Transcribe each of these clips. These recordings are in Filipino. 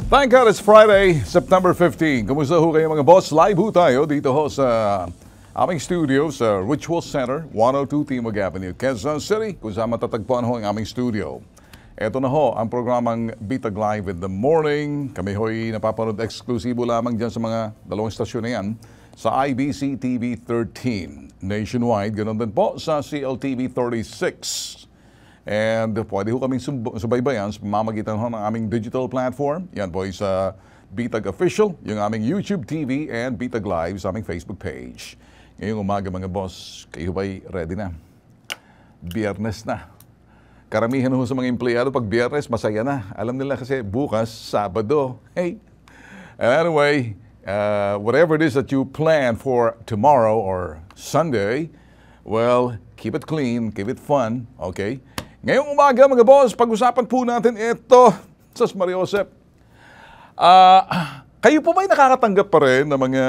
Thank God it's Friday, September 15. Kumusta ho kayo mga boss? Live ho tayo dito ho sa aming studio sa Ritual Center, 102 Timog Avenue, Quezon City, kung saan matatagpuan ho ang aming studio. Ito na ho ang programang Bitag Live in the Morning. Kami ho'y napapanood eksklusibo lamang dyan sa mga dalawang stasyon na yan sa IBC TV 13 nationwide. Ganon din po sa CLTV 36. And pwede ho kaming subaybayan sa pamamagitan ho ng aming digital platform. Yan po sa Bitag Official, yung aming YouTube TV and Bitag Live sa aming Facebook page. Ngayong umaga mga boss, kayo ba'y ready na? Biyernes na. Karamihan ho sa mga empleyado pag Biyernes, masaya na. Alam nila kasi bukas, Sabado. Hey! Anyway, whatever it is that you plan for tomorrow or Sunday, well, keep it clean, keep it fun, okay? Ngayong umaga mga boss, pag-usapan po natin ito, Sus Mariosep. Kayo po ba'y nakakatanggap pa rin ng mga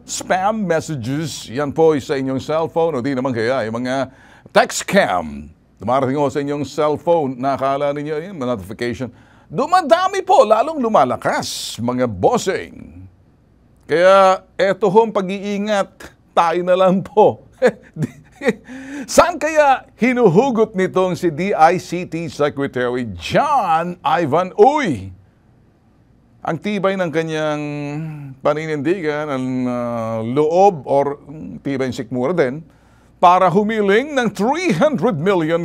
spam messages? Yan po sa inyong cellphone o di naman kaya yung mga text scam. Dumarating ho sa inyong cellphone, nakakala ninyo yung notification. Dumadami po, lalong lumalakas mga bossing. Kaya eto ho ang pag-iingat, tayo na lang po. Saan kaya hinuhugot nitong si DICT Secretary John Ivan Uy? Ang tibay ng kanyang paninindigan, ang loob or tibay ng sikmura din, para humiling ng 300 million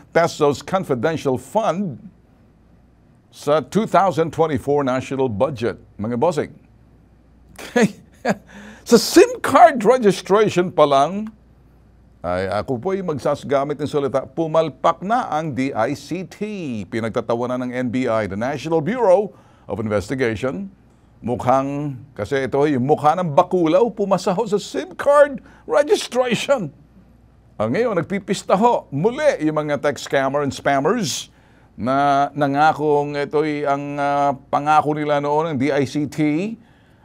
pesos confidential fund sa 2024 national budget. Mga bossing, sa SIM card registration pa lang, ay ako po'y magsasagamit ng salita, pumalpak na ang DICT. Pinagtatawanan ng NBI, the National Bureau of Investigation. Mukhang, kasi ito ay mukha ng bakulaw, pumasaho sa SIM card registration. Ngayon, nagpipista ho muli yung mga tech scammer and spammers na nangakong ito'y ang pangako nila noon ng DICT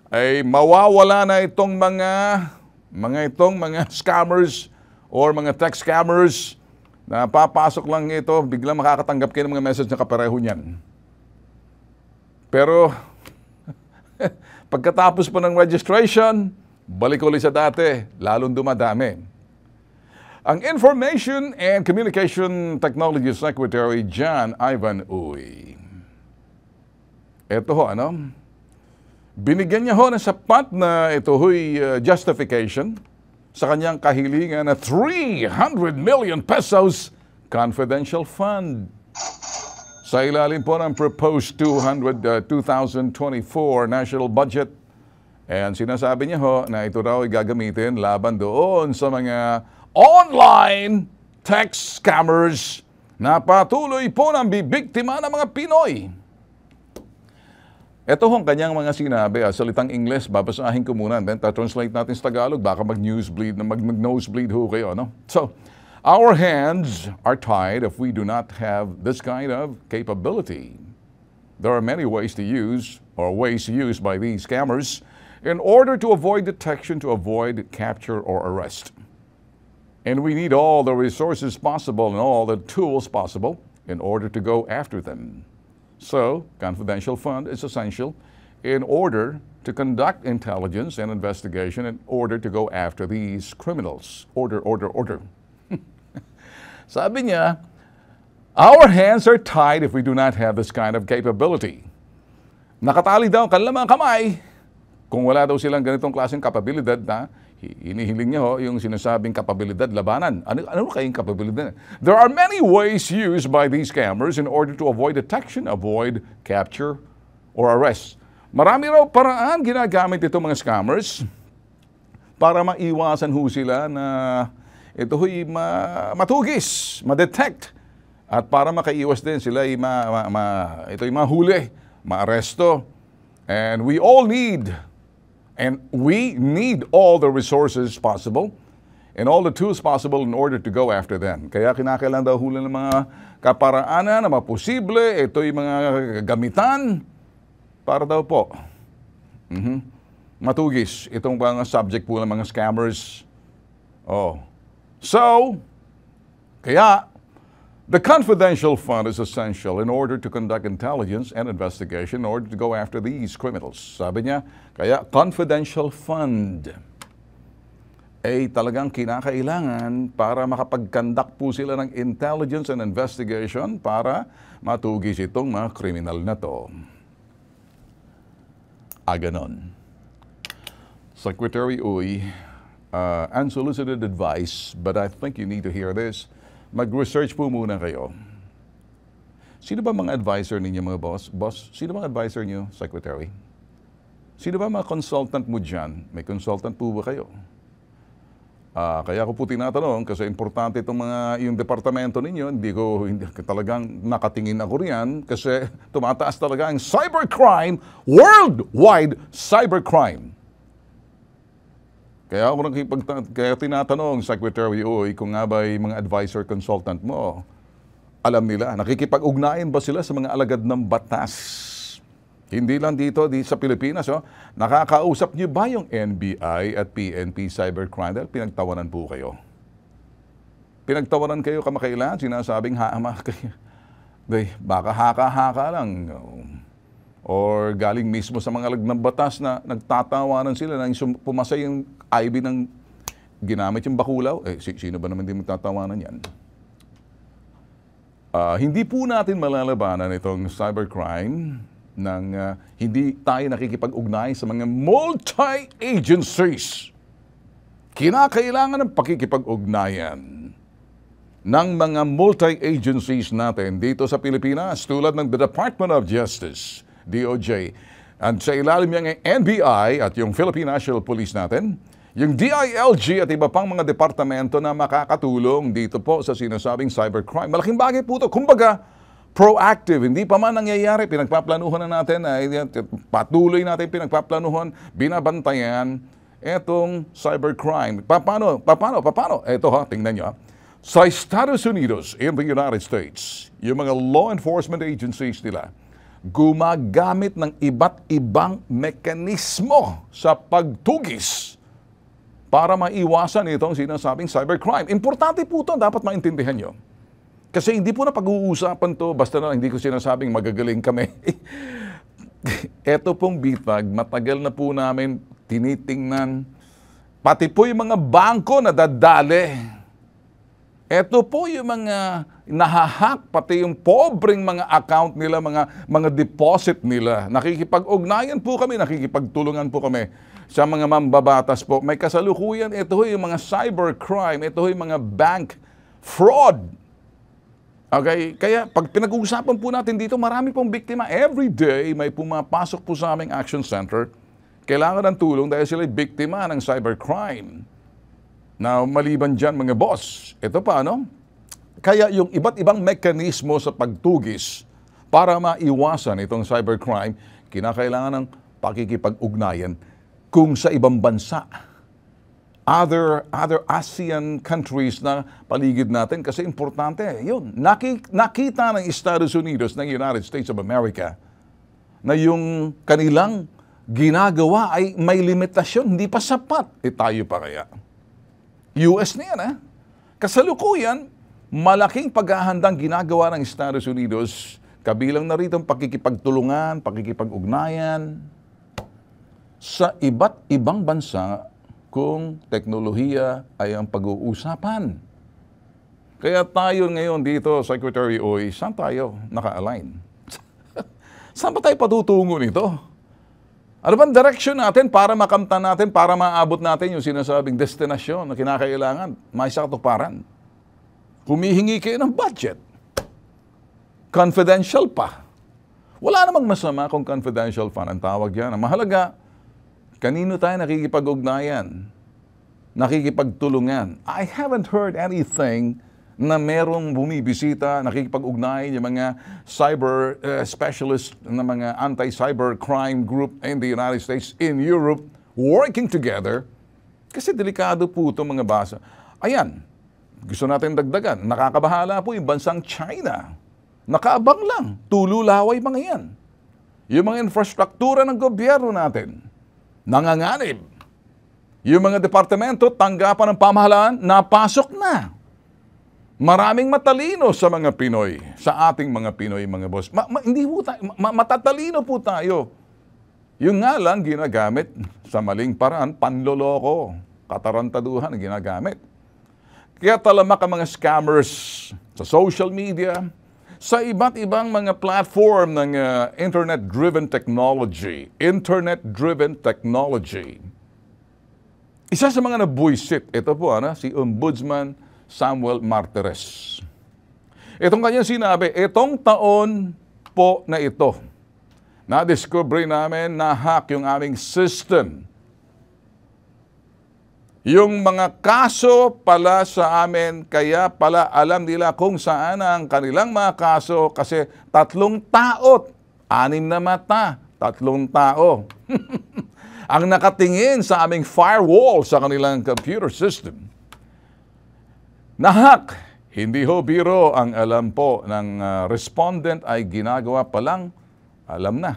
ay mawawala na itong mga scammers or mga tech scammers na papasok lang ito, biglang makakatanggap kayo ng mga message na kapareho niyan. Pero, pagkatapos po ng registration, balik ulit sa dati, lalong dumadami. Ang Information and Communication Technology Secretary John Ivan Uy. Ito ho, binigyan niya ho ng sapat na ito ho'y justification sa kanyang kahilingan na 300 million pesos confidential fund. Sa ilalim po ng proposed 2024 national budget. And sinasabi niya ho na ito raw ay gagamitin laban doon sa mga online text scammers na patuloy po nang bibiktima ng mga Pinoy. Ito hong kanyang mga sinabi, salitang Ingles, babasahin ko muna, then translate natin sa Tagalog, baka mag-nosebleed ho kayo, no? So, our hands are tied if we do not have this kind of capability. There are many ways to use, or ways used by these scammers, in order to avoid detection, to avoid capture or arrest. And we need all the resources possible and all the tools possible in order to go after them. So, confidential fund is essential in order to conduct intelligence and investigation in order to go after these criminals. Order. Sabi niya, our hands are tied if we do not have this kind of capability. Nakatali daw ang kanilang mga kamay kung wala daw silang ganitong klaseng kapabilidad na hinihiling niya ho yung sinasabing kapabilidad labanan. Ano kayong kapabilidad? There are many ways used by these scammers in order to avoid detection, avoid capture, or arrest. Marami raw paraan ginagamit itong mga scammers para maiwasan ho sila na ito ho'y matugis, ma-detect. At para makaiwas din sila ito'y mahuli, maaresto. And we need all the resources possible and all the tools possible in order to go after them. Kaya kinakailangan daw huli ng mga kaparaanan na maposible, ito'y mga gamitan para daw po matugis itong mga subject po ng mga scammers. So, kaya The confidential fund is essential in order to conduct intelligence and investigation in order to go after these criminals. Sabi niya, kaya confidential fund ay talagang kinakailangan para makapag-conduct po sila ng intelligence and investigation para matugis itong mga kriminal na to. Ganon. Secretary Uy, unsolicited advice, but I think you need to hear this. Mag-research po muna kayo. Sino ba mga advisor ninyo mga boss? Boss, sino bang advisor niyo, Secretary? Sino ba mga consultant mo dyan? May consultant po ba kayo? Kaya ko po tinatanong kasi importante itong yung departamento ninyo. Hindi talagang nakatingin ako riyan kasi tumataas talaga ang cybercrime, worldwide cybercrime. Kaya ako kaya tinatanong, Secretary Uy, kung nga ba yung mga advisor consultant mo, alam nila, nakikipag-ugnayan ba sila sa mga alagad ng batas? Hindi lang dito sa Pilipinas, nakakausap niyo ba yung NBI at PNP cybercrime? Dahil pinagtawanan po kayo. Pinagtawanan kayo kamakailan, sinasabing baka haka-haka lang. Or galing mismo sa mga alag ng batas na nagtatawanan sila nang pumasa yung IB ng ginamit yung bakulaw. Sino ba naman din magtatawanan yan? Hindi po natin malalabanan itong cybercrime nang hindi tayo nakikipag-ugnay sa mga multi-agencies. Kinakailangan ng pakikipag-ugnayan ng mga multi-agencies natin dito sa Pilipinas tulad ng the Department of Justice, DOJ, at sa ilalim yung NBI at yung Philippine National Police natin, yung DILG at iba pang mga departamento na makakatulong dito po sa sinasabing cybercrime. Malaking bagay po ito. Kumbaga, proactive. Hindi pa man nangyayari. Pinagpaplanuhan na natin. Patuloy natin pinagpaplanuhan, binabantayan itong cybercrime. Paano? Ito tingnan nyo. Sa Estados Unidos, in the United States, yung mga law enforcement agencies nila, gumagamit ng iba't ibang mekanismo sa pagtugis para maiwasan itong sinasabing cybercrime. Importante po ito, dapat maintindihan nyo. Kasi hindi po na pag-uusapan to, basta na hindi ko sinasabing magagaling kami. Ito pong bitag, matagal na po namin tinitingnan, pati po yung mga bangko na dadali. Ito po yung mga nahahack, pati yung pobreng mga account nila, mga deposit nila. Nakikipag-ugnayan po kami, nakikipagtulungan po kami sa mga mambabatas po. May kasalukuyan, ito yung mga cybercrime, ito yung mga bank fraud. Okay? Kaya pag pinag-uusapan po natin dito, marami pong biktima. Every day may pumapasok po sa aming action center. Kailangan ng tulong dahil sila biktima ng cybercrime. Now, maliban dyan mga boss, ito pa, Kaya yung iba't ibang mekanismo sa pagtugis para maiwasan itong cybercrime, kinakailangan ng pakikipag-ugnayan kung sa ibang bansa. Other ASEAN countries na paligid natin kasi importante. Yun, nakita ng Estados Unidos, ng United States of America, na yung kanilang ginagawa ay may limitasyon, hindi pa sapat. Tayo pa kaya? US na yan, Kasalukuyan, malaking paghahandang ginagawa ng Estados Unidos, kabilang na rito ang pakikipagtulungan, pakikipag-ugnayan sa iba't ibang bansa kung teknolohiya ay ang pag-uusapan. Kaya tayo ngayon dito, Secretary Uy, saan tayo naka-align? Saan ba tayo patutungo nito? Ano bang direction natin para makamtan natin, para maabot natin yung sinasabing destinasyon na kinakailangan, may sakatuparan? Humihingi kayo ng budget. Confidential pa. Wala namang masama kung confidential fund ang tawag yan. Ang mahalaga, kanino tayo nakikipag-ugnayan? Nakikipagtulungan? I haven't heard anything na merong bumibisita, nakikipag-ugnayan yung mga cyber specialist na mga anti-cyber crime group in the United States, in Europe, working together. Kasi delikado po itong mga basa. Ayan, gusto natin dagdagan. Nakakabahala po yung bansang China. Nakaabang lang. Tululaway mga yan. Yung mga infrastruktura ng gobyerno natin, nanganganib. Yung mga departamento, tanggapan ng pamahalaan, napasok na. Maraming matalino sa mga Pinoy, sa ating mga Pinoy, mga boss. Hindi po tayo, matatalino po tayo. Yung nga lang ginagamit sa maling paraan, panloloko, katarantaduhan ang ginagamit. Kaya talamak ang mga scammers sa social media, sa iba't ibang mga platform ng internet-driven technology. Internet-driven technology. Isa sa mga nabuisit, ito po, si Ombudsman Samuel Martires. Itong kanyang sinabi, itong taon po na ito, na-discover namin na hack yung aming system. Yung mga kaso pala sa amin, kaya pala alam nila kung saan ang kanilang mga kaso kasi 3 tao, 6 na mata, 3 tao. Ang nakatingin sa aming firewall sa kanilang computer system. Nahack, hindi ho biro ang alam po ng respondent ay ginagawa pa lang, alam na.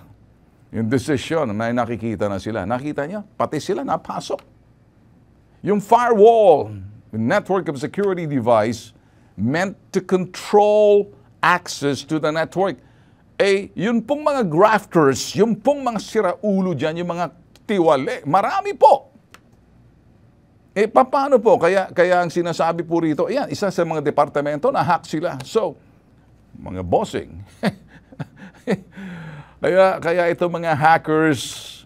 Yung desisyon, may nakikita na sila. Nakita niyo? Pati sila napasok. Yung firewall, yung network of security device, meant to control access to the network. Yun pong mga grafters, yung pong mga siraulo dyan, yung mga tiwali, marami po. Paano po? Kaya ang sinasabi po rito, yan, isa sa mga departamento na hack sila. So, mga bossing. kaya ito mga hackers,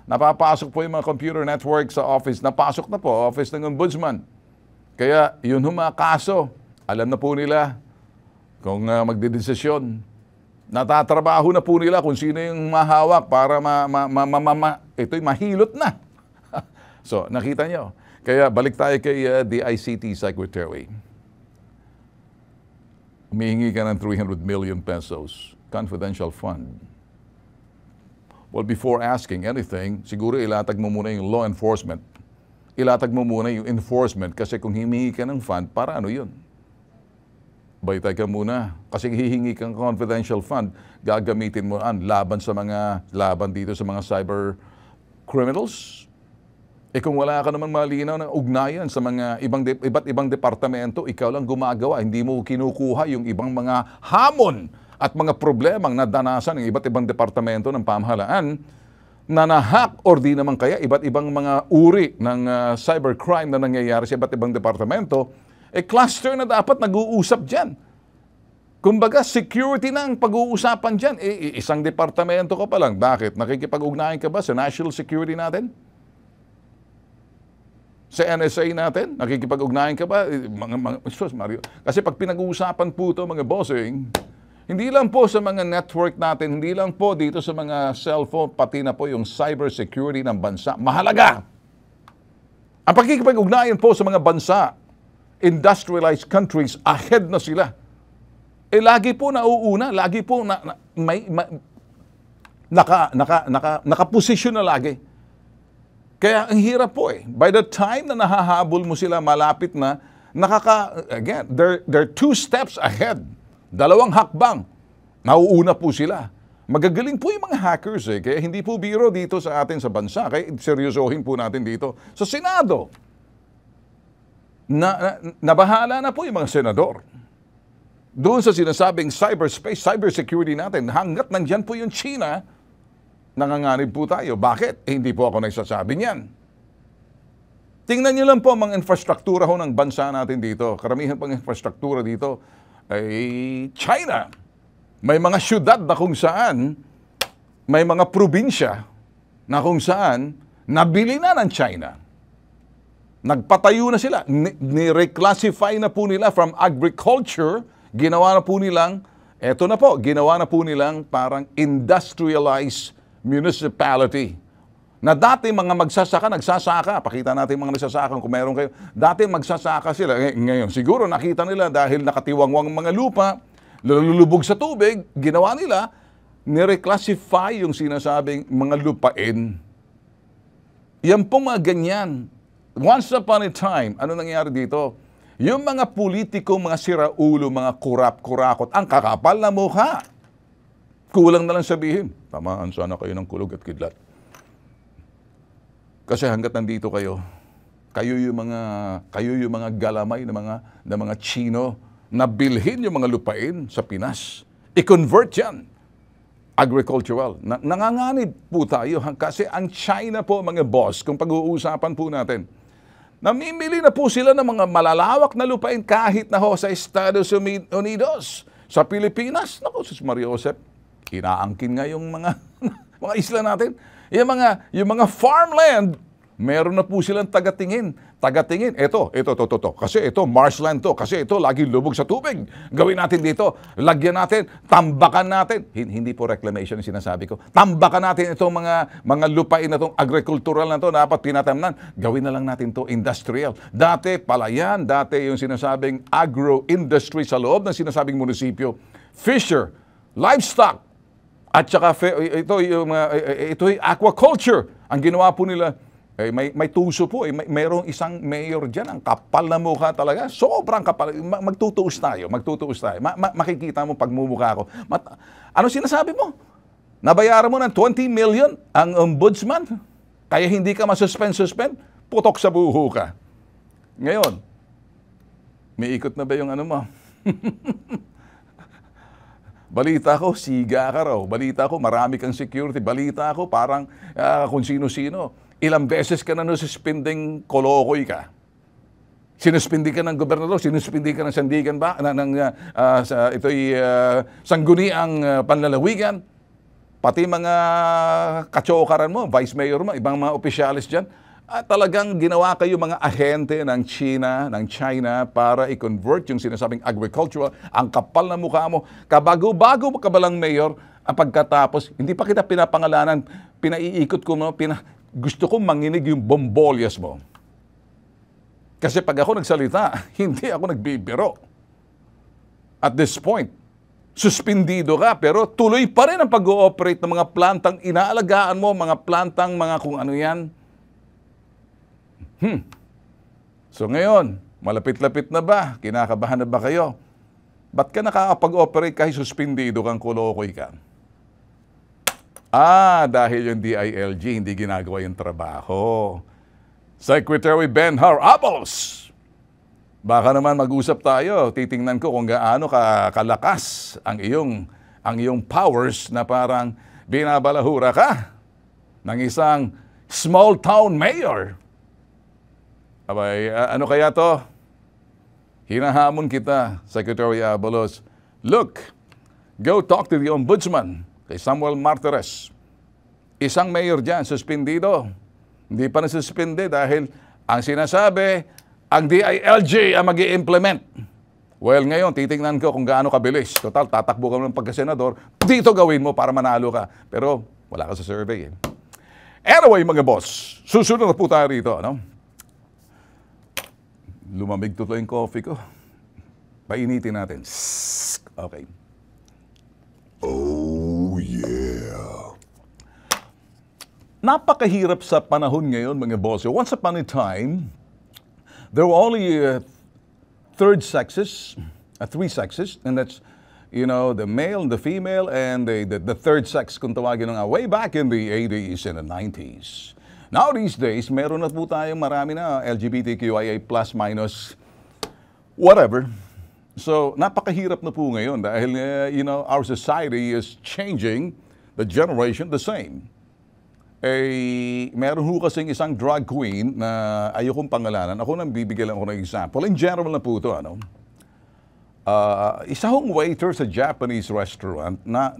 napapasok po yung mga computer network sa office. Napasok na po, office ng ombudsman. Kaya yun mga kaso, alam na po nila kung magdedesisyon. Natatrabaho na po nila kung sino yung mahawak para ito'y mahilot na. So, nakita nyo. Kaya balik tayo kay DICT Secretary. Humihingi ka ng 300 million pesos, confidential fund. Well, before asking anything, siguro ilatag mo muna yung law enforcement. Ilatag mo muna yung enforcement kasi kung hihingi ka ng fund, para ano yun? Baytay ka muna. Kasi hihingi kang confidential fund, gagamitin mo laban dito sa mga cyber criminals. Kung wala ka naman malinaw ng ugnayan sa mga iba't ibang departamento, ikaw lang gumagawa, hindi mo kinukuha yung ibang mga hamon at mga problemang nadanasan ng iba't ibang departamento ng pamahalaan na nahack or di naman kaya iba't ibang mga uri ng cybercrime na nangyayari sa iba't ibang departamento, cluster na dapat nag-uusap dyan. Kumbaga, security na ang pag-uusapan dyan. Isang departamento ka pa lang. Bakit? Nakikipag-ugnayan ka ba sa national security natin? Sa NSA natin? Nakikipag-ugnayan ka ba? Mario. Kasi pag pinag-uusapan po ito, mga bossing, hindi lang po sa mga network natin, hindi lang po dito sa mga cellphone, pati na po yung cyber security ng bansa. Mahalaga! Ang pagkikipag-ugnayan po sa mga bansa, industrialized countries, ahead na sila. Lagi po nauuna, lagi po nakaposisyon na lagi. Kaya ang hirap po By the time na nahahabol mo sila, malapit na, again, they're 2 steps ahead. 2 hakbang. Nauuna po sila. Magagaling po yung mga hackers Kaya hindi po biro dito sa atin sa bansa. Kaya seryosohin po natin dito sa Senado. Nabahala na po yung mga senador. Doon sa sinasabing cyberspace, cybersecurity natin, hanggat nandyan po yung China, nanganganib po tayo. Bakit? Hindi po ako nagsasabi niyan. Tingnan niyo lang po mga infrastruktura ng bansa natin dito. Karamihan pang infrastruktura dito ay China. May mga syudad na kung saan, may mga probinsya na kung saan nabili na ng China. Nagpatayo na sila. Ni-reclassify na po nila from agriculture. Ginawa na po nilang, ginawa na po nilang parang industrialized municipality. Na dati mga nagsasaka, pakita natin mga nagsasaka kung meron kayo. Dati magsasaka sila. Ngayon, siguro nakita nila dahil nakatiwangwang mga lupa, lulubog sa tubig, ginawa nila, ni-reclassify yung sinasabing mga lupain. Yan po mga ganyan. Once upon a time, ano nangyayari dito? Yung mga politiko, mga siraulo, mga kurap-kurakot, ang kakapal na mukha. Kulang na lang sabihin, tamaan sana kayo ng kulog at kidlat. Kasi hanggat nandito kayo, kayo yung mga galamay na mga Chino na bilhin yung mga lupain sa Pinas. I-convert yan. Agricultural. Nanganganib po tayo kasi ang China po, mga boss, kung pag-uusapan po natin, namimili na po sila ng mga malalawak na lupain kahit na ho sa Estados Unidos. Sa Pilipinas, naku, sus Maria Josep, inaangkin nga yung mga, mga isla natin. Yung mga farmland, meron na po silang tagatingin. Ito. Kasi ito, marshland to. Kasi ito, lagi lubog sa tubig. Gawin natin dito. Lagyan natin. Tambakan natin. Hindi po reclamation yung sinasabi ko. Tambakan natin itong mga lupain na itong agricultural na to. Dapat tinatamnan. Gawin na lang natin to industrial. Dati, palayan. Dati yung sinasabing agro-industry sa loob ng sinasabing munisipyo. Fisher, livestock. At saka ito yung aquaculture. Ang ginawa po nila, may tuso po. Mayroong isang mayor dyan, ang kapal na mukha talaga. Sobrang kapal. Magtutuos tayo. Makikita mo pagmumukha ko. Ano sinasabi mo? Nabayaran mo ng 20 million ang ombudsman? Kaya hindi ka masuspend? Putok sa buho ka. Ngayon, may ikot na ba yung ano mo? Balita ko, siga ka raw. Balita ko, marami kang security. Balita ko, parang kung sino-sino. Ilang beses ka na nususpending kolokoy ka. Sinuspindi ka ng gobernador, sinuspindi ka ng sandigan ba? Ito'y sangguniang panlalawigan. Pati mga katsokaran mo, vice mayor mo, ibang mga opisyalis dyan. Talagang ginawa kayo mga ahente ng China para i-convert yung sinasabing agricultural. Ang kapal na mukha mo. Kabago-bago ka ba lang mayor, ang pagkatapos, hindi pa kita pinapangalanan, pinaiikot ko mo, gusto kong manginig yung bombolyas mo. Kasi pag ako nagsalita, hindi ako nagbibiro. At this point, suspindido ka, pero tuloy pa rin ang pag-ooperate ng mga plantang inaalagaan mo, mga plantang, mga kung ano yan. So ngayon, malapit-lapit na ba? Kinakabahan na ba kayo? Ba't ka nakakapag-operate kahit suspindido kang kulokoy ka? Dahil yung DILG hindi ginagawa yung trabaho. Secretary Benhar Abalos, baka naman mag-usap tayo. Titingnan ko kung gaano kalakas ang iyong powers na parang binabalahura ka ng isang small town mayor. Abay, ano kaya to? Hinahamon kita, Secretary Abalos. Look, go talk to the ombudsman. Kay Samuel Martires. Isang mayor dyan, suspindido. Hindi pa nasuspindi dahil ang sinasabi, ang DILG ang mag-i-implement. Well, ngayon, titingnan ko kung gaano kabilis. Total, tatakbo ka ng pagkasenador, dito gawin mo para manalo ka. Pero wala ka sa survey. Anyway, mga boss, susunod na po tayo rito. No? Lumamig tuloy yung coffee ko. Painitin natin. Okay. Oh, yeah. Napakahirap sa panahon ngayon, mga boss. Once upon a time, there were only three sexes, and that's, the male and the female, and the third sex, kung tawagin nga, way back in the 80s and the 90s. Now, these days, meron na po tayong marami na LGBTQIA+, minus, whatever. So, napakahirap na po ngayon dahil, our society is changing, the generation the same. Meron ho kasing isang drag queen na ayokong pangalanan. Ako nang bibigyan ako ng example. In general na po ito, isa hong waiter sa Japanese restaurant na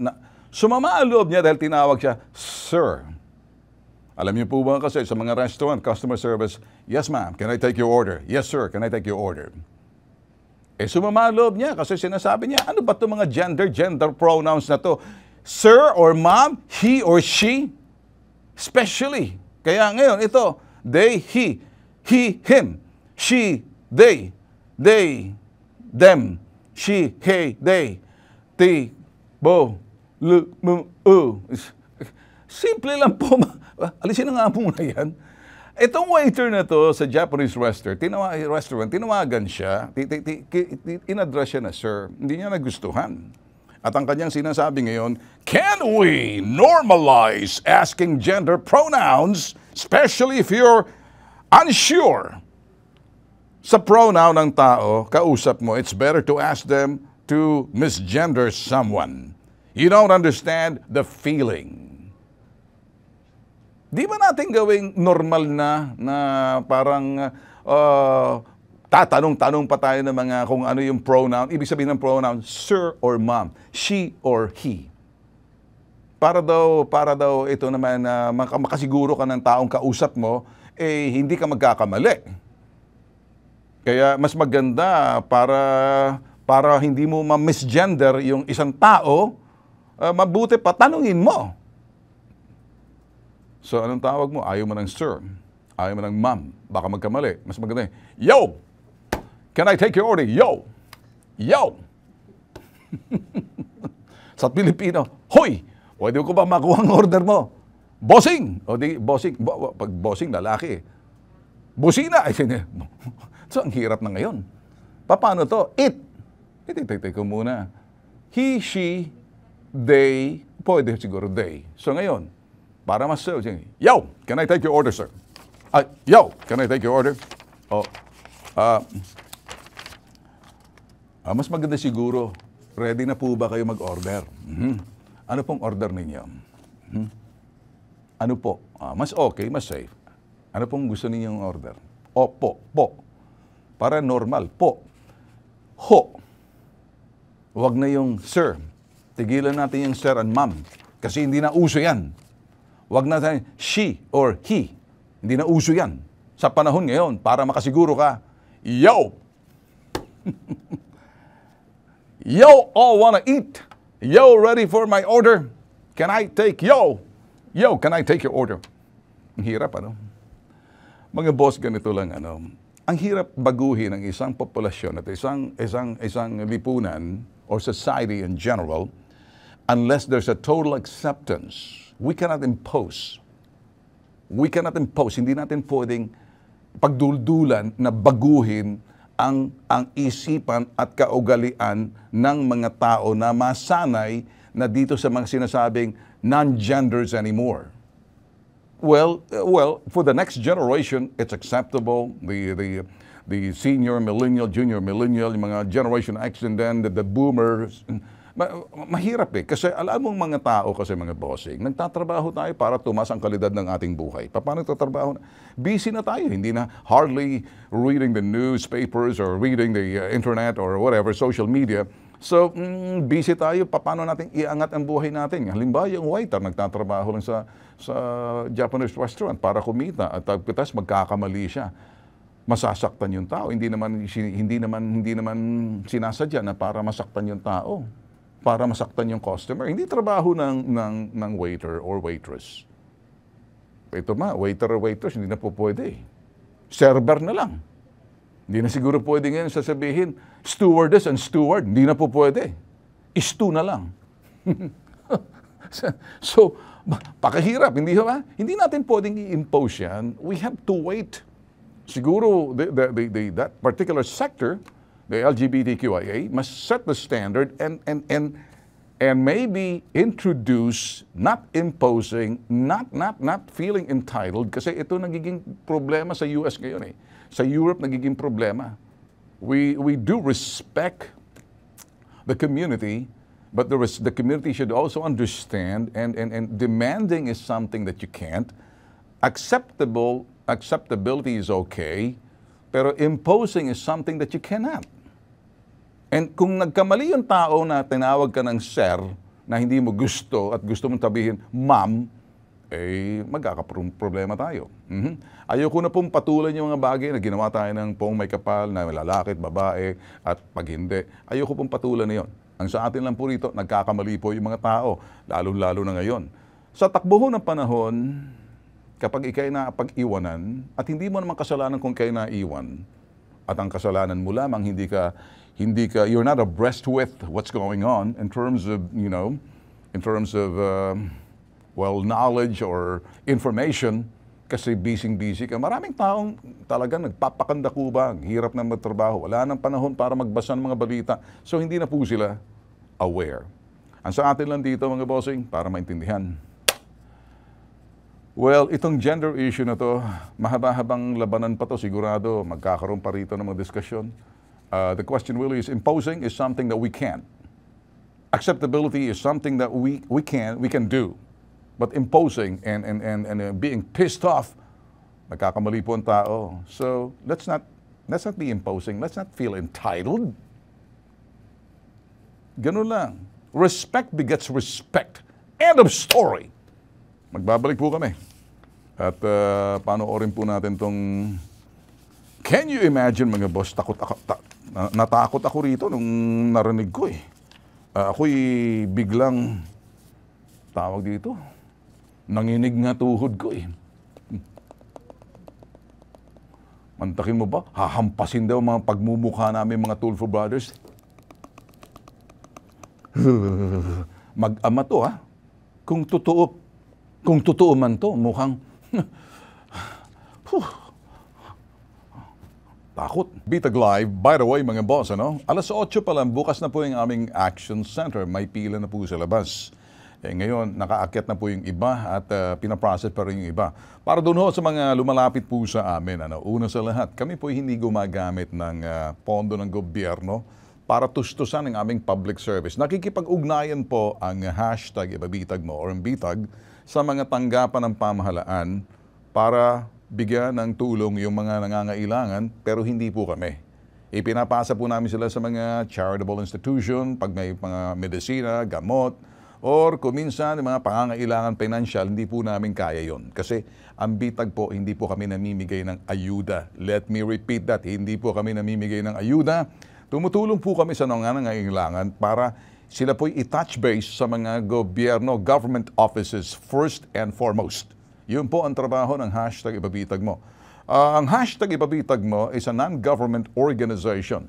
sumama ang loob niya dahil tinawag siya, Sir. Alam niyo po ba kasi sa mga restaurant, customer service, yes ma'am, can I take your order? Yes sir, can I take your order? Sumama ang loob niya kasi sinasabi niya, ano ba itong mga gender pronouns na to? Sir or ma'am, he or she? Especially. Kaya ngayon, ito, they, he, him, she, they, them, she, he, they, ti, bo, lu, mu, u. Simple lang po. Alisin na nga muna yan. Itong waiter na to sa Japanese restaurant, tinawagan siya, in-address siya na, Sir, hindi niya nagustuhan. At ang kanyang sinasabi ngayon, can we normalize asking gender pronouns, especially if you're unsure Sa pronoun ng tao, kausap mo, it's better to ask them to misgender someone. You don't understand the feeling. Di ba natin gawing normal na parang tatanong-tanong pa tayo ng mga kung ano yung pronoun. Ibig sabihin ng pronoun, sir or ma'am, she or he. Para daw ito naman makasiguro ka ng taong kausap mo, hindi ka magkakamali. Kaya mas maganda para hindi mo ma-misgender yung isang tao, mabuti pa tanungin mo. So anong tawag mo? Ayaw mo ng sir. Ayaw mo ng ma'am. Baka magkamali. Mas maganda yo! Can I take your order? Yo! Yo! Sa Pilipino, hoy! Pwede ko ba makuha ang order mo? Bossing! O di, bossing. Pag bossing, lalaki. Busina! So, ang hirap na ngayon. Paano to? It. Teka muna. He, she, they, pwede siguro they. So ngayon, para mas yo, can I take your order, sir? Yo, can I take your order? Mas maganda siguro, ready na po ba kayo mag-order? Ano pong order ninyo? Ano po? Mas okay, mas safe. Ano pong gusto ninyong order? Po. Para normal, po. Ho. Huwag na yung sir. Tigilan natin yung sir and ma'am. Kasi hindi na uso yan. Huwag na tayo she or he. Hindi na uso yan. Sa panahon ngayon, para makasiguro ka, yo! Yo, all wanna eat. Yo, ready for my order. Can I take yo? Yo, can I take your order? Ang hirap, ano? Mga boss, ganito lang, ano? Ang hirap baguhin ng isang populasyon at isang lipunan or society in general unless there's a total acceptance. We cannot impose. Hindi natin pwedeng pagduldulan na baguhin ang isipan at kaugalian ng mga tao na masanay na dito sa mga sinasabing non-genders anymore. Well, for the next generation, it's acceptable. The senior millennial, junior millennial, yung mga Generation X and then the boomers. Mahirap kasi alam mong mga tao kasi mga bossing, nagtatrabaho tayo para tumas ang kalidad ng ating buhay. Paano nagtatrabaho? Busy na tayo. Hindi na hardly reading the newspapers or reading the internet or whatever, social media. So, busy tayo. Paano natin iangat ang buhay natin? Halimbawa, yung waiter, nagtatrabaho lang sa Japanese restaurant para kumita at pagkatas magkakamali siya. Masasaktan yung tao. Hindi naman sinasadya na para masaktan yung tao. Para masaktan yung customer. Hindi trabaho ng waiter or waitress. Ito waiter or waitress, hindi na po pwede. Server na lang. Hindi na siguro pwede ngayon sasabihin, stewardess and steward, hindi na po pwede. Istu na lang. So, pakahirap, hindi ba? Hindi natin pwedeng i-impose yan. We have to wait. Siguro, that particular sector, the LGBTQIA, must set the standard and maybe introduce, not imposing, not feeling entitled, kasi ito nagiging problema sa US ngayon eh. Sa Europe, nagiging problema. We do respect the community, but the community should also understand, and demanding is something that you can't. Acceptability is okay, pero imposing is something that you cannot. And kung nagkamali yung tao na tinawag ka ng sir, na hindi mo gusto at gusto mong tabihin, ma'am, magkakaproblema tayo. Ayoko na pong patulan yung mga bagay na ginawa tayo ng pong may kapal, na lalaki at babae, at pag hindi. Ayoko pong patulan na yun. Ang sa atin lang po rito, nagkakamali po yung mga tao, lalo-lalo na ngayon. Sa takbo ng panahon, kapag ikay na pag-iwanan, at hindi mo naman kasalanan kung kayo naiwan, at ang kasalanan mo lamang, you're not abreast with what's going on in terms of, knowledge or information, kasi busy ka. Maraming taong talagang nagpapakandakubang, hirap na magtrabaho, wala nang panahon para magbasa ng mga balita. So hindi na po sila aware. Ang sa atin lang dito mga bossing, para maintindihan, Well, itong gender issue na to, mahaba-habang labanan pa to, sigurado magkakaroon pa rito ng mga diskusyon. The question really is, imposing is something that we can't. Acceptability is something that we can do. But imposing and being pissed off, nagkakamali po ang tao. So, let's not be imposing. Let's not feel entitled. Ganun lang. Respect begets respect. End of story. Magbabalik po kami. At panoorin po natin tong... Can you imagine, mga boss, natakot ako rito nung narinig ko eh. Ako'y biglang, tawag dito, nanginig nga tuhod ko eh. Mantakin mo ba? Hahampasin daw mga pagmumukha namin mga Tulfo Brothers. Mag-ama to ha. Kung totoo man to, mukhang takot. Bitag Live, by the way mga boss, ano? Alas 8 pa lang, bukas na po yung aming Action Center. May pila na po sa labas. Ngayon, nakaakyat na po yung iba at pinaprocess pa rin yung iba. Para doon ho sa mga lumalapit po sa amin, ano? Una sa lahat, kami po hindi gumagamit ng pondo ng gobyerno para tustusan ang aming public service. Nakikipag-ugnayan po ang hashtag Ibabitag Mo or Bitag sa mga tanggapan ng pamahalaan para bigyan ng tulong yung mga nangangailangan, pero hindi po kami. Ipinapasa po namin sila sa mga charitable institution, pag may mga medisina, gamot, or kuminsan yung mga pangangailangan financial, hindi po namin kaya yon. Kasi ang bitag po, hindi po kami namimigay ng ayuda. Let me repeat that, hindi po kami namimigay ng ayuda. Tumutulong po kami sa nangangailangan para sila po'y i-touch base sa mga gobyerno, government offices first and foremost. Yun po ang trabaho ng hashtag Ibabitag Mo. Ang hashtag Ibabitag Mo is a non-government organization.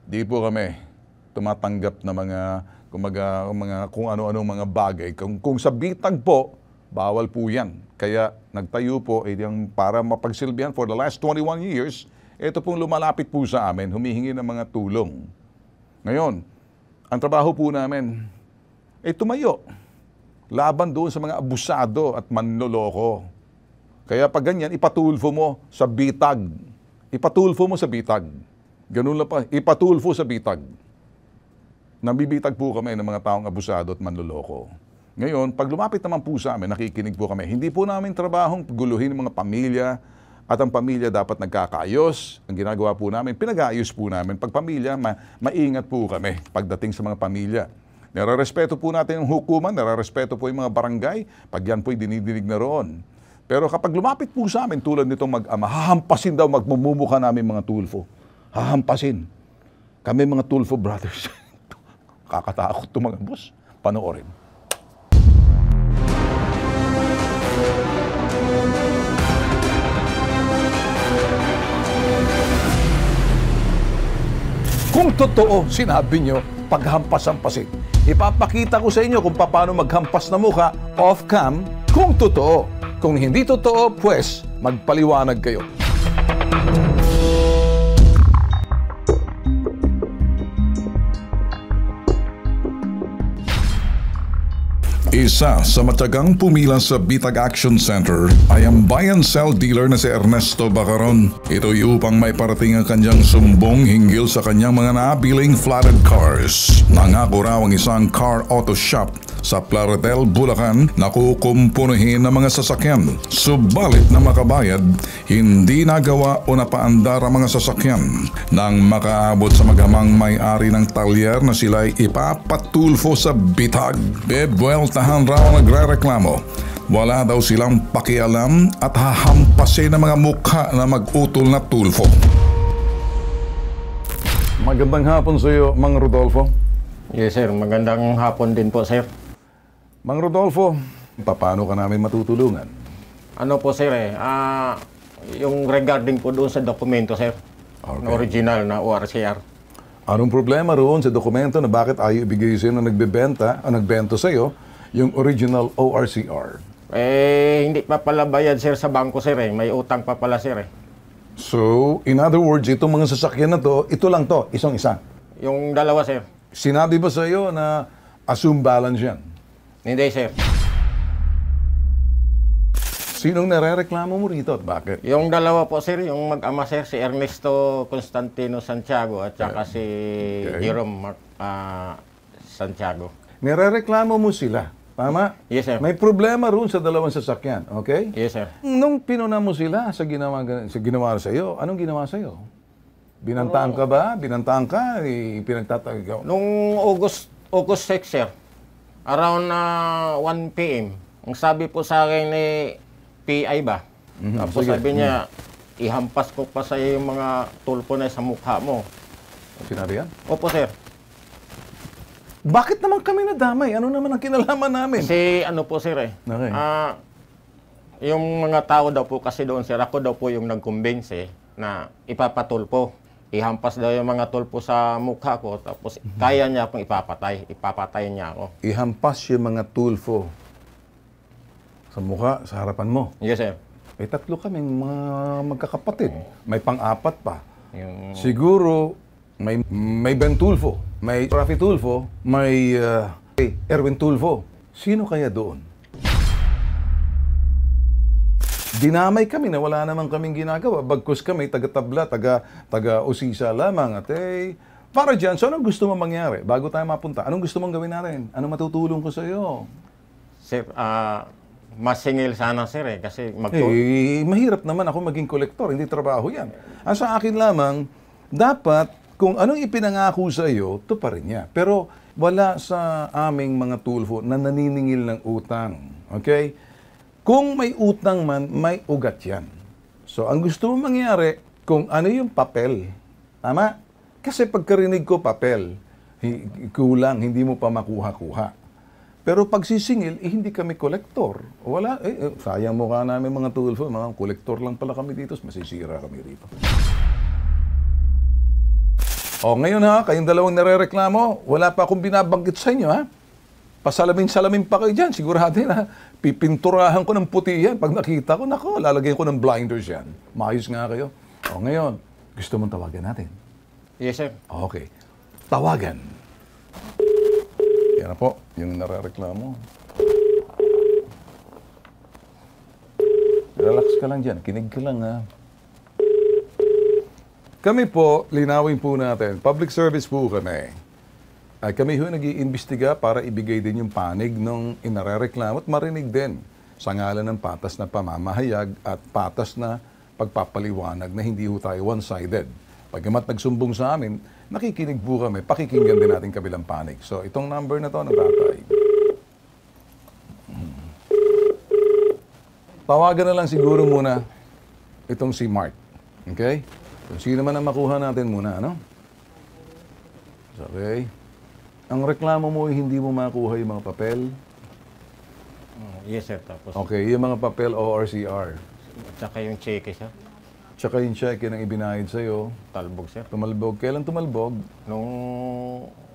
Di po kami tumatanggap na kung ano-anong mga bagay. Kung sa bitag po, bawal po yan. Kaya nagtayo po para mapagsilbihan for the last 21 years, ito pong lumalapit po sa amin, humihingi ng mga tulong. Ngayon, ang trabaho po namin ay tumayo. Laban doon sa mga abusado at manloloko. Kaya pag ganyan, ipatulfo mo sa bitag. Ipatulfo mo sa bitag. Ganun lang pa, ipatulfo sa bitag. Nabibitag po kami ng mga taong abusado at manloloko. Ngayon, pag lumapit naman po sa amin, nakikinig po kami. Hindi po namin trabahong guluhin ng mga pamilya at ang pamilya dapat nagkakaayos. Ang ginagawa po namin, pinag-aayos po namin. Pag pamilya, maingat po kami pagdating sa mga pamilya. Nararespeto po natin yung hukuman, nararespeto po yung mga barangay, pag yan po'y dinidinig na roon. Pero kapag lumapit po sa amin tulad nitong mag-ama, hahampasin daw magmumukha namin mga Tulfo. Hahampasin. Kami mga Tulfo Brothers. Kakatakot ito mga boss. Panoorin. Kung totoo, sinabi nyo, paghampas-hampasin. Ipapakita ko sa inyo kung paano maghampas na mukha off-cam kung totoo. Kung hindi totoo, pues, magpaliwanag kayo. Isa sa matagang pumila sa Bitag Action Center ay ang buy and sell dealer na si Ernesto Bacaron. Ito'y upang may parating ang kanyang sumbong hinggil sa kanyang mga nabiling flooded cars. Nangako raw ang isang car auto shop sa Plaridel, Bulacan na kukumpunuhin ng mga sasakyan. Subalit na makabayad, hindi nagawa o napaandar ang mga sasakyan. Nang makaabot sa magamang may-ari ng talyer na sila'y ipapatulfo sa bitag. Bebweltahan raw ang nagre-reklamo. Wala daw silang pakialam at hahampasin ng mga mukha na mag-utol na tulfo. Magandang hapon sa iyo, Mang Rodolfo. Yes, sir. Magandang hapon din po, sir. Mang Rodolfo, paano ka namin matutulungan? Ano po, sir, yung regarding po doon sa dokumento, sir. Okay. Na original na ORCR. Anong problema roon sa dokumento na bakit ayaw ibigay sa'yo na nagbebento sa'yo yung original ORCR? Hindi pa pala bayad, sir, sa bangko, sir. May utang pa pala, sir. So, in other words, itong mga sasakyan na to, ito lang to, isang-isa. Yung dalawa, sir. Sinabi ba sa'yo na assume balance yan? Hindi, sir. Sinong narereklamo mo rito at bakit? Yung dalawa po, sir, yung mag-ama, sir, si Ernesto Constantino Santiago at saka si Jerome Santiago. Nirereklamo mo sila. Tama? Yes, sir. May problema roon sa dalawang sasakyan. Okay? Yes, sir. Nung pinuna mo sila sa ginawa sa iyo, anong ginawa sa iyo? Binantaan ka ba? Binantaan ka? Pinagtatagaw? Nung August 6, sir, around 1 p.m., ang sabi po sa akin ni PI ba? Tapos sige. sabi niya, ihampas ko pa sa iyo yung mga tulpo na sa mukha mo. Sinabi yan? Opo, sir. Bakit naman kami nadamay? Ano naman ang kinalaman namin? Kasi ano po, sir, Okay. yung mga tao daw po kasi doon, sir, ako daw po yung nagkumbinse na ipapatulpo. Ihampas daw yung mga tulpo sa mukha ko, tapos kaya niya akong ipapatay. Ipapatay niya ako. Ihampas yung mga tulfo sa mukha, sa harapan mo. Yes, sir. Eh, tatlo kaming mga magkakapatid. May pang-apat pa. Yung... Siguro, may Ben Tulfo, may Rafi Tulfo, may Erwin Tulfo. Sino kaya doon? Dinamay kami na wala naman kaming ginagawa. Bagkus kami, taga-tabla, taga-usisa lamang. At para dyan, so anong gusto mo mangyari? Bago tayo mapunta, anong gusto mong gawin natin? Anong matutulong ko sa iyo? Sir, masingil sana, sir, kasi Mahirap naman ako maging kolektor, hindi trabaho yan. Ang sa akin lamang, dapat kung anong ipinangako sa iyo, ito pa rin niya. Pero wala sa aming mga tulfo na naniningil ng utang. Okay? Kung may utang man, may ugat yan. So, ang gusto mo mangyari, kung ano yung papel. Tama? Kasi pagkarinig ko papel, kulang, hindi mo pa makuha-kuha. Pero pag sisingil, hindi kami kolektor. Wala, sayang mukha namin mga tulfo, mga kolektor lang pala kami dito, masisira kami rito. O, ngayon ha, kayong dalawang narereklamo, wala pa akong binabanggit sa inyo ha. Pasalamin-salamin pa kayo dyan, sigurado na pipinturahan ko ng puti yan. Pag nakita ko, nako, lalagyan ko ng blinders yan. Maayos nga kayo. O, ngayon, gusto mong tawagan natin? Yes, sir. Okay. Tawagan. Yan na po, yung narereklamo. Relax ka lang dyan, kinig ka lang ha. Kami po, linawin po natin, public service po kami. Ay kami ho nag-iimbestiga para ibigay din yung panig ng inarereklamo at marinig din sa ngalan ng patas na pamamahayag at patas na pagpapaliwanag na hindi ho tayo one-sided. Pagkamat nagsumbong sa amin, nakikinig po kami, pakikinggan din natin kabilang panig. So itong number na to ng tatay. Tawagan na lang siguro muna itong si Mark. Okay? Kung sino man ang makuha natin muna, ano? Okay. Ang reklamo mo, hindi mo makuha yung mga papel. Yes, sir. Tapos, Okay, yung mga papel ORCR. at saka yung cheque, sir. Tsaka yung check ng ibinayad sa'yo. Talbog, sir. Tumalbog. Kailan tumalbog? Nung,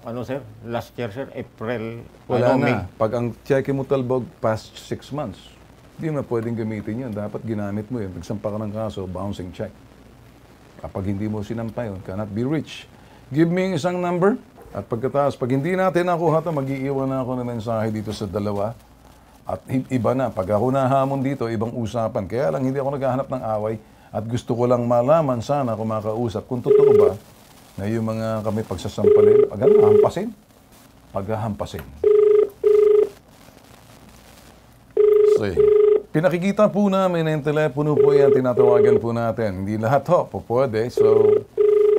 ano, sir, last year, sir, April. Wala May. na. Pag ang check mo talbog past 6 months, hindi mo na pwedeng gamitin yun. Dapat ginamit mo yun. Nagsampa ka ng kaso, bouncing check. Kapag hindi mo sinampa yun, cannot be reached. Give me isang number. At pagkatapos, pag hindi natin nakuha ito, mag-iiwan na ako ng mensahe dito sa dalawa. At iba na. Pag ako nahamon dito, ibang usapan. Kaya lang, hindi ako naghahanap ng away. At gusto ko lang malaman sana kung makausap. Kung totoo ba na yung mga kami pagsasampalin, paghahampasin? Paghahampasin. Sige. Pinakikita po namin na yung telepono po yan, tinatawagan po natin. Hindi lahat ho, po pwede. So,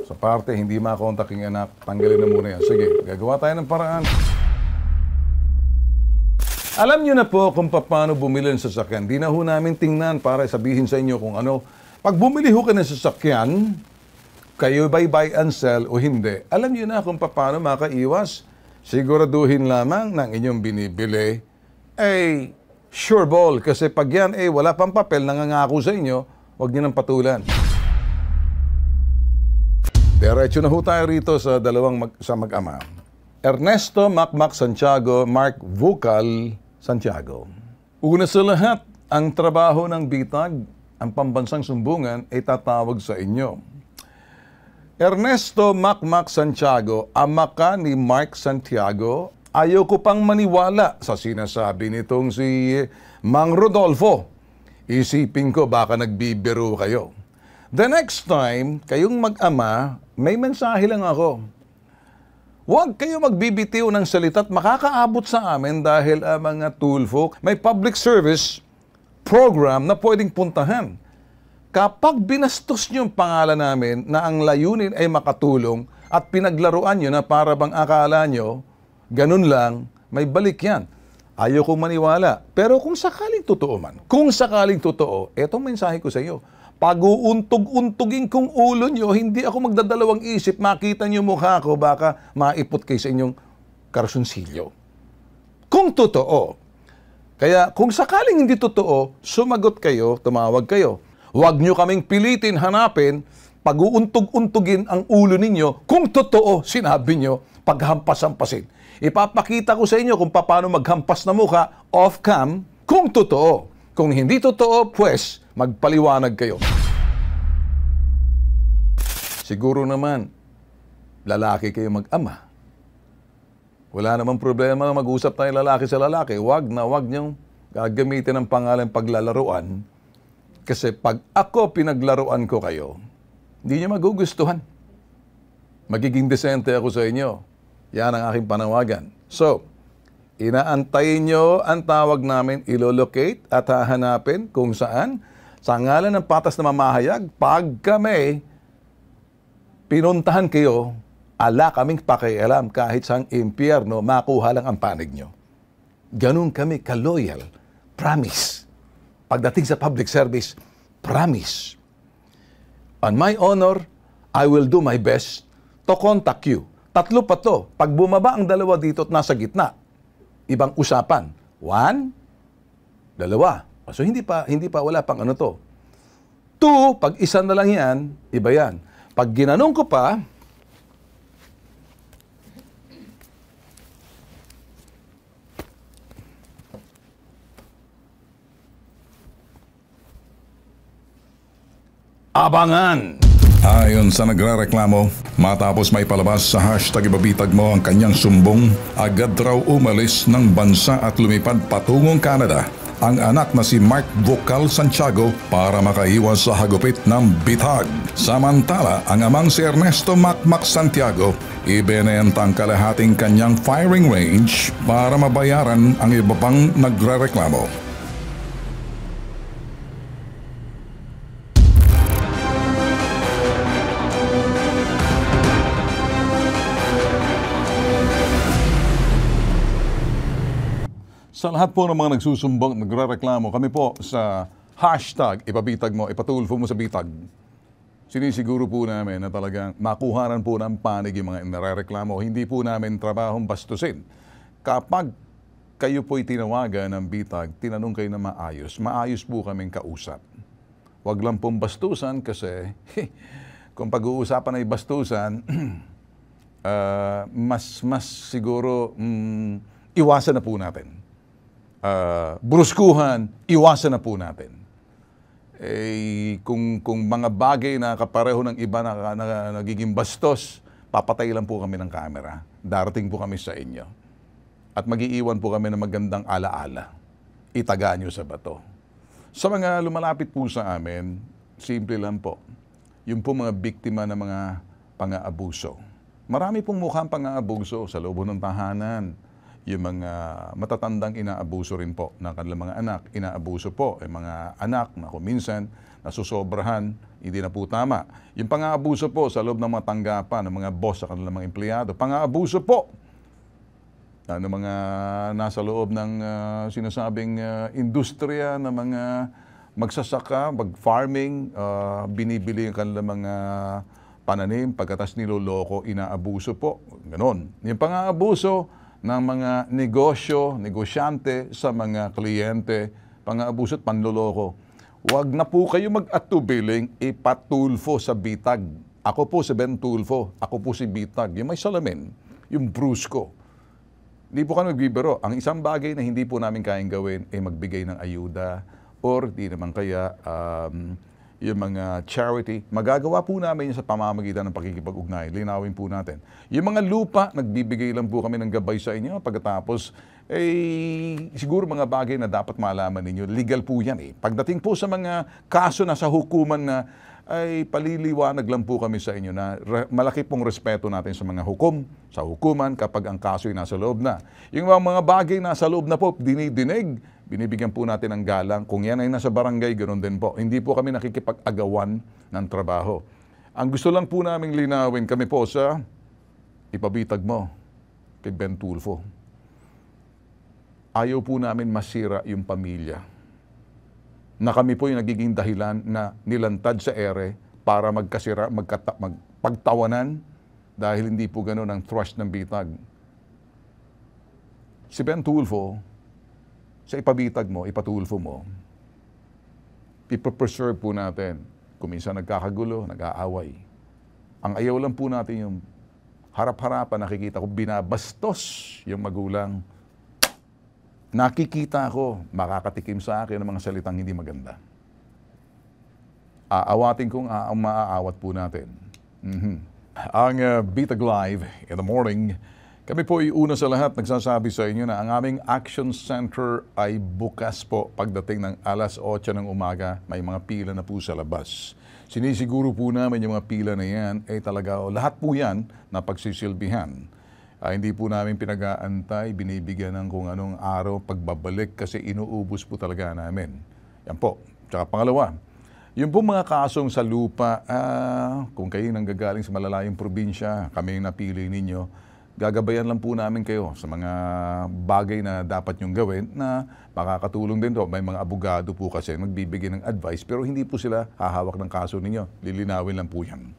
sa parte, hindi makontak yung anak, tanggalin na muna yan. Sige, gagawa tayo ng paraan. Alam nyo na po kung paano bumili ng sasakyan. Di na ho namin tingnan para sabihin sa inyo kung ano. Pag bumili ho ka ng sasakyan, kayo buy and sell o hindi, alam nyo na kung paano makaiwas. Siguraduhin lamang ng inyong binibili ay sure ball. Kasi pag yan wala pang papel, nangangako sa inyo, huwag nyo nang patulan. Diretso na ho tayo rito sa dalawang mag-ama. Ernesto Macmac Santiago, Mark Vocal Santiago. Una sa lahat, ang trabaho ng bitag, ang pambansang sumbungan, ay tatawag sa inyo. Ernesto Macmac Santiago, ama ka ni Mark Santiago, ayaw ko pang maniwala sa sinasabi nitong si Mang Rodolfo. Isipin ko baka nagbibiro kayo. The next time, kayong mag-ama, may mensahe lang ako. Huwag kayo magbibitiw ng salita at makakaabot sa amin dahil mga Tulfo, may public service program na pwedeng puntahan. Kapag binastos nyo yung pangalan namin na ang layunin ay makatulong at pinaglaruan nyo na para bang akala nyo, ganun lang, may balik yan. Ayaw kong maniwala. Pero kung sakaling totoo man, kung sakaling totoo, etong mensahe ko sa iyo, pag-uuntog-untugin kong ulo nyo, hindi ako magdadalawang isip, makita nyo mukha ko, baka maipot kayo sa inyong karsunsilyo. Kung totoo. Kaya kung sakaling hindi totoo, sumagot kayo, tumawag kayo. Huwag nyo kaming pilitin, hanapin, pag-uuntog-untugin ang ulo ninyo, kung totoo, sinabi nyo, paghampas-hampasin. Ipapakita ko sa inyo kung paano maghampas na mukha off-cam, kung totoo. Kung hindi totoo, pues, magpaliwanag kayo. Siguro naman, lalaki kayo mag-ama. Wala namang problema na mag-usap tayo lalaki sa lalaki. Wag niyong gagamitin ang pangalan paglalaruan. Kasi pag ako pinaglaruan ko kayo, hindi nyo magugustuhan. Magiging desente ako sa inyo. Yan ang aking panawagan. So, inaantayin nyo ang tawag namin, ilolocate at hahanapin kung saan sa ngalan ng patas na mamahayag, pag kami pinuntahan kayo, ala kaming pakialam kahit sa impyerno, makuha lang ang panig nyo. Ganun kami ka-loyal. Promise. Pagdating sa public service, promise. On my honor, I will do my best to contact you. 3 pa to. Pag bumaba ang 2 dito at nasa gitna, ibang usapan. 1, 2. So hindi pa wala pang ano to. 2, pag isa na lang yan, iba yan. Pag ginanong ko pa, abangan! Ayon sa nagrereklamo, matapos may palabas sa hashtag ibabitag mo ang kanyang sumbong, agad raw umalis ng bansa at lumipad patungong Canada ang anak na si Mark Vocal Santiago para makaiwas sa hagupit ng bitag. Samantala, ang amang si Ernesto Macmac Santiago, ibinenta ang kalahating kanyang firing range para mabayaran ang iba pang nagrereklamo. Sa lahat po ng mga nagsusumbong, nagrereklamo, kami po sa hashtag ibabitag mo, ipatulfo mo sa bitag. Sinisiguro po namin na talagang makuhanan po ng panig yung mga narereklamo. Hindi po namin trabahong bastusin. Kapag kayo po'y tinawagan ng bitag, tinanong kayo na maayos po kaming kausap. Huwag lang pong bastusan kasi kung pag-uusapan ay bastusan, mas siguro iwasan na po natin. Bruskuhan, iwasan na po natin. Kung mga bagay na kapareho ng iba na nagiging bastos, papatay lang po kami ng camera. Darating po kami sa inyo. At mag-iiwan po kami ng magandang alaala. Itaga nyo sa bato. Sa mga lumalapit po sa amin, simple lang po. Yung po mga biktima ng mga pang-aabuso. Marami pong mukhang pang-aabuso sa loob ng tahanan. Yung mga matatandang inaabuso rin po ng kanilang mga anak. Inaabuso po yung mga anak na kung minsan nasusobrahan, hindi na po tama. Yung pang-aabuso po sa loob ng mga tanggapan, ng mga boss sa kanilang mga empleyado. Pang-aabuso po ng mga nasa loob ng sinasabing industriya ng mga magsasaka, mag-farming, binibili yung kanilang mga pananim, pagkatas niloloko, inaabuso po. Ganon. Yung pang-aabuso ng mga negosyo, negosyante sa mga kliyente, pang-aabuso at panloloko. Huwag na po kayo mag-atubiling ipatulfo sa bitag. Ako po si Ben Tulfo, ako po si bitag. Yung may salamin, yung brusko. Hindi po kami magbibiro. Ang isang bagay na hindi po namin kayang gawin ay magbigay ng ayuda or di naman kaya yung mga charity, magagawa po namin yun sa pamamagitan ng pakikipag-ugnayan. Linawin po natin. Yung mga lupa, nagbibigay lang po kami ng gabay sa inyo. Pagkatapos, siguro mga bagay na dapat malaman ninyo, legal po yan eh. Pagdating po sa mga kaso na sa hukuman na, ay paliliwanag lang po kami sa inyo na malaki pong respeto natin sa mga hukom, sa hukuman kapag ang kaso'y nasa loob na. Yung mga bagay nasa loob na po, dinidinig, binibigyan po natin ng galang. Kung yan ay nasa barangay, ganoon din po. Hindi po kami nakikipag-agawan ng trabaho. Ang gusto lang po naming linawin kami po sa ipabitag mo kay Ben Tulfo. Ayaw po namin masira yung pamilya. Na kami po yung nagiging dahilan na nilantad sa ere para magpagtawanan dahil hindi po gano'n ang thrust ng bitag. Si Ben Tulfo, sa ipabitag mo, ipatulfo mo, ipapreserve po natin. Kung minsan nagkakagulo, nag-aaway. Ang ayaw lang po natin yung harap-harapan, nakikita ko binabastos yung magulang. Nakikita ko, makakatikim sa akin ng mga salitang hindi maganda. Aawatin kong maaawat po natin. Ang Bitag Live in the morning, kami po una sa lahat nagsasabi sa inyo na ang aming Action Center ay bukas po pagdating ng alas 8 ng umaga. May mga pila na po sa labas. Sinisiguro po namin yung mga pila na yan ay talaga lahat po yan na pagsisilbihan. Hindi po namin pinag-aantay, binibigyan ng kung anong araw pagbabalik kasi inuubos po talaga namin. Yan po. Tsaka pangalawa, yung po mga kasong sa lupa, kung kayo nanggagaling sa malalayong probinsya, kami yung napili ninyo, gagabayan lang po namin kayo sa mga bagay na dapat nyong gawin na makakatulong din to. May mga abogado po kasi magbibigay ng advice pero hindi po sila hahawak ng kaso ninyo. Lilinawin lang po yan.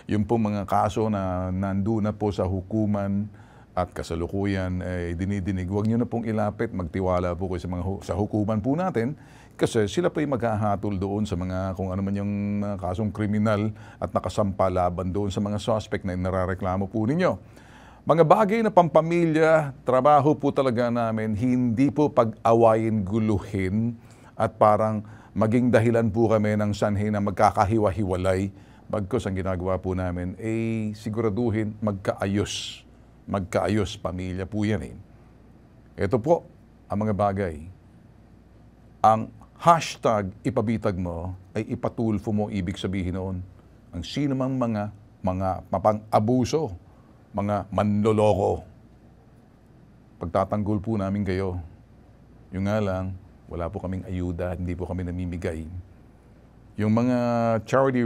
Yung po mga kaso na nandun na po sa hukuman, at kasalukuyan dinidinig, huwag nyo na pong ilapit, magtiwala po kayo sa hukuman po natin kasi sila po yung maghahatol doon sa mga kung ano man yung kasong kriminal at nakasampa laban doon sa mga suspect na narareklamo po ninyo. Mga bagay na pampamilya, trabaho po talaga namin, hindi po pag-awayin, guluhin at parang maging dahilan po kami ng sanhi na magkakahiwa-hiwalay. Bagkus ang ginagawa po namin ay siguraduhin magkaayos. Magkaayos, pamilya po yan eh. Ito po ang mga bagay. Ang hashtag ipabitag mo ay ipatulfo mo, ibig sabihin noon. Ang sino mang mga mapang-abuso, mga manloloko. Pagtatanggol po namin kayo. Yung nga lang, wala po kaming ayuda, hindi po kami namimigay. Yung mga charity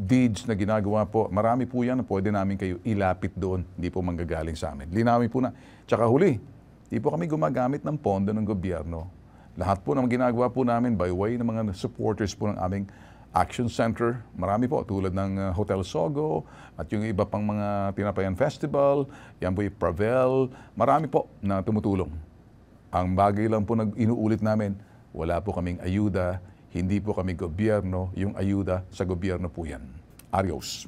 deeds na ginagawa po, marami po yan na pwede namin kayo ilapit doon. Hindi po manggagaling sa amin. Linawin po na. Tsaka huli, hindi po kami gumagamit ng pondo ng gobyerno. Lahat po ng ginagawa po namin by way ng mga supporters po ng aming Action Center. Marami po, tulad ng Hotel Sogo at yung iba pang mga Tinapayan Festival, yan po yung Pravel. Marami po na tumutulong. Ang bagay lang po na inuulit namin, wala po kaming ayuda. Hindi po kami gobyerno, yung ayuda sa gobyerno po yan. Adios.